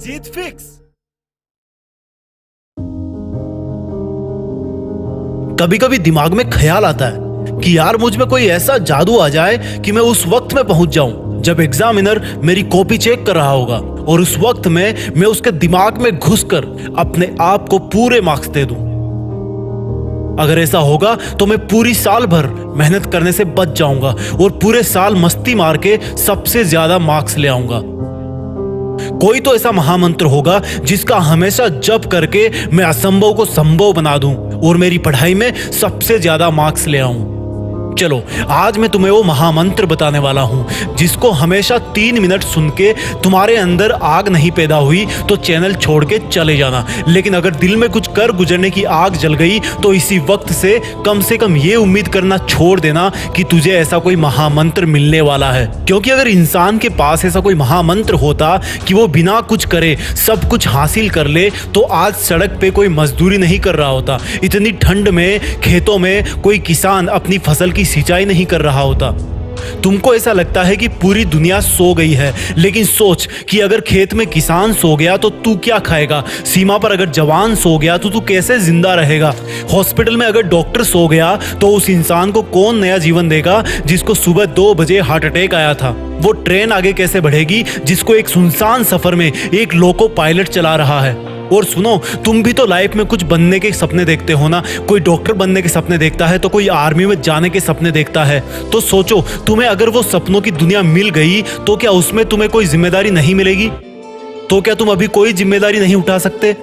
जीत fix. कभी कभी दिमाग में ख्याल आता है कि यार मुझ में कोई ऐसा जादू आ जाए कि मैं उस वक्त में पहुंच जाऊं जब एग्जामिनर मेरी कॉपी चेक कर रहा होगा, और उस वक्त में मैं उसके दिमाग में घुसकर अपने आप को पूरे मार्क्स दे दूं। अगर ऐसा होगा तो मैं पूरी साल भर मेहनत करने से बच जाऊंगा और पूरे साल मस्ती मार के सबसे ज्यादा मार्क्स ले आऊंगा। कोई तो ऐसा महामंत्र होगा जिसका हमेशा जप करके मैं असंभव को संभव बना दूं और मेरी पढ़ाई में सबसे ज्यादा मार्क्स ले आऊं। चलो आज मैं तुम्हें वो महामंत्र बताने वाला हूं जिसको हमेशा 3 मिनट सुन के तुम्हारे अंदर आग नहीं पैदा हुई तो चैनल छोड़ के चले जाना, लेकिन अगर दिल में कुछ कर गुजरने की आग जल गई तो इसी वक्त से कम ये उम्मीद करना छोड़ देना कि तुझे ऐसा कोई महामंत्र मिलने वाला है। क्योंकि अगर इंसान के पास ऐसा कोई महामंत्र होता कि वो बिना कुछ करे सब कुछ हासिल कर ले तो आज सड़क पे कोई मजदूरी नहीं कर रहा होता, इतनी ठंड में खेतों में कोई किसान अपनी फसल की सिंचाई नहीं कर रहा होता। तुमको ऐसा लगता है कि पूरी दुनिया सो गई है, लेकिन सोच कि अगर खेत में किसान सो गया तो तू क्या खाएगा? सीमा पर अगर जवान सो गया तो तू कैसे जिंदा रहेगा? हॉस्पिटल में अगर डॉक्टर सो गया तो उस इंसान को कौन नया जीवन देगा जिसको सुबह 2 बजे हार्ट अटैक आया था? वो ट्रेन आगे कैसे बढ़ेगी जिसको एक सुनसान सफर में एक लोको पायलट चला रहा है? और सुनो, तुम भी तो लाइफ में कुछ बनने के सपने देखते हो ना। कोई डॉक्टर बनने के सपने देखता है तो कोई आर्मी में जाने के सपने देखता है। तो सोचो, तुम्हें अगर वो सपनों की दुनिया मिल गई तो क्या उसमें तुम्हें कोई जिम्मेदारी नहीं मिलेगी? तो क्या तुम अभी कोई जिम्मेदारी नहीं उठा सकते?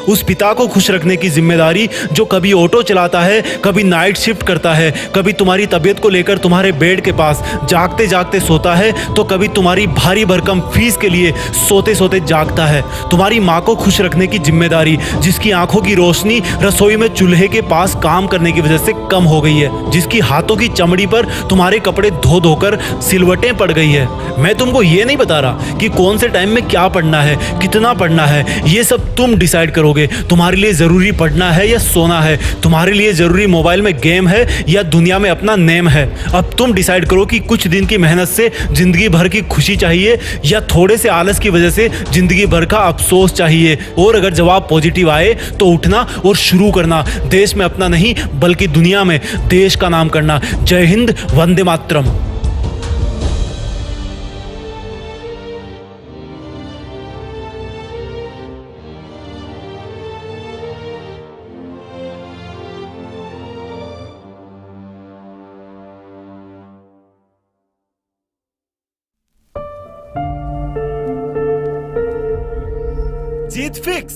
उस पिता को खुश रखने की जिम्मेदारी जो कभी ऑटो चलाता है, कभी नाइट शिफ्ट करता है, कभी तुम्हारी तबीयत को लेकर तुम्हारे बेड के पास जागते जागते सोता है, तो कभी तुम्हारी भारी भरकम फीस के लिए सोते सोते जागता है। तुम्हारी माँ को खुश रखने की जिम्मेदारी जिसकी आंखों की रोशनी रसोई में चूल्हे के पास काम करने की वजह से कम हो गई है, जिसकी हाथों की चमड़ी पर तुम्हारे कपड़े धो धोकर सिलवटें पड़ गई है। मैं तुमको ये नहीं बता रहा कि कौन से टाइम में क्या पढ़ना है, कितना पढ़ना है, ये सब तुम डिसाइड करोगे। तुम्हारे लिए जरूरी पढ़ना है या सोना है? तुम्हारे लिए जरूरी मोबाइल में गेम है या दुनिया में अपना नेम है? अब तुम डिसाइड करो कि कुछ दिन की मेहनत से जिंदगी भर की खुशी चाहिए या थोड़े से आलस की वजह से जिंदगी भर का अफसोस चाहिए। और अगर जवाब पॉजिटिव आए तो उठना और शुरू करना, देश में अपना नहीं बल्कि दुनिया में देश का नाम करना। जय हिंद, वंदे मातरम। जीत फिक्स।